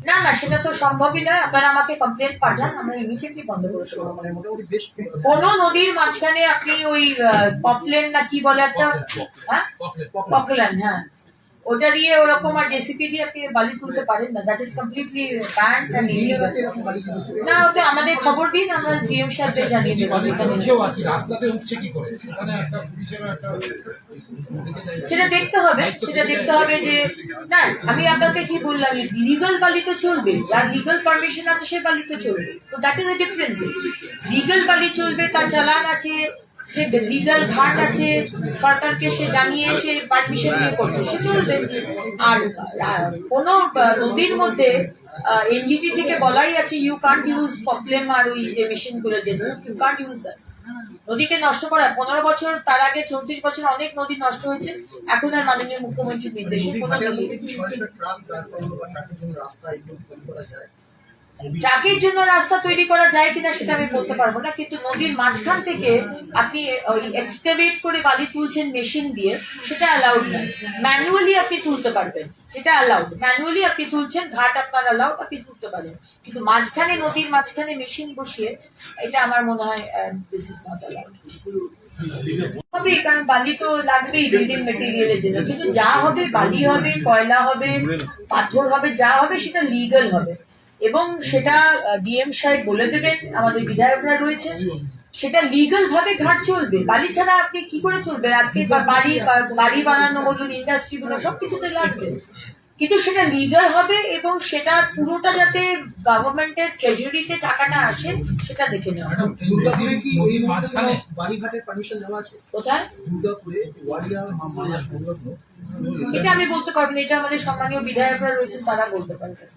না না, সেটা তো সম্ভবই নয়। আপনারা আমাকে কমপ্লেন পাঠান, আমরা ইমিডিয়েটলি বন্ধ করে দেবো। কোন নদীর মাঝখানে আপনি ওই পপলেন না কি বলে একটা, হ্যাঁ পকলেন, হ্যাঁ ওটা দিয়ে ওরকম আর জেসিপি দিয়ে আপনি বালি তুলতে পারেন না। That is completely band. না, ওটা আমাদের খবর দিন, আমরা ডিএম সাহেবকে জানিয়ে দেবো। সেটা দেখতে হবে, সেটা দেখতে হবে যে না, আমি আপনাকে কি বললাম, লিগাল বালি তো চলবে, যার লিগাল পারমিশন আছে সে বালি তো চলবে। তো that is a different thing. Legal বালি চলবে, তার চালান আছে, সে লিগাল ঘাট আছে, সরকারকে সে জানিয়ে সে পারমিশন নিয়ে করছে, সে চলবে। আর কোনো নদীর মধ্যে এনজিটি থেকে বলাই আছে ইউ কান্ট ইউজ পপলেম আর ওই যে মেশিন গুলো, যে ইউ কান্ট ইউজ নদীকে নষ্ট করা। 15 বছর, তার আগে 34 বছর অনেক নদী নষ্ট হয়েছে। এখন আর মাননীয় মুখ্যমন্ত্রীর নির্দেশে কোনো নদী ট্রাকের জন্য রাস্তা তৈরি করা যায় কিনা সেটা আমি বলতে পারবো না, কিন্তু নদীর মাঝখান থেকে আপনি ওই এক্সকাভেট করে বালি তুলছেন মেশিন দিয়ে, সেটা অ্যালাউড নয়। ম্যানুয়ালি আপনি তুলতে পারবেন, এটা অ্যালাউড। ম্যানুয়ালি আপনি তুলছেন, ঘাট আপনার অ্যালাউড, আপনি তুলতে পারেন, কিন্তু মাঝখানে নদীর মাঝখানে মেশিন বসিয়ে, এটা আমার মনে হয় দিস ইজ নট অ্যালাউড। হবে, কারণ বালি তো লাগবেই বিল্ডিং মেটেরিয়ালের জন্য, কিন্তু যা হবে, বালি হবে, কয়লা হবে, পাথর হবে, যা হবে সেটা লিগাল হবে। এবং সেটা ডিএম সাহেব বলে দেবেন, আমাদের বিধায়করা রয়েছে, সেটা লিগাল ভাবে ঘাট চলবে। বালি ছাড়া আপনি কি করে চলবে? আজকে বাড়ি বানানো বলুন, ইন্ডাস্ট্রি বলুন, সবকিছুতে লাগবে, কিন্তু সেটা লিগাল হবে এবং সেটা পুরোটা যাতে গভর্নমেন্টের ট্রেজারিতে টাকাটা আসে সেটা দেখে নেওয়া। কোথায়? এটা আমি বলতে পারবো না, এটা আমাদের সম্মানীয় বিধায়করা রয়েছেন, তারা বলতে পারবেন।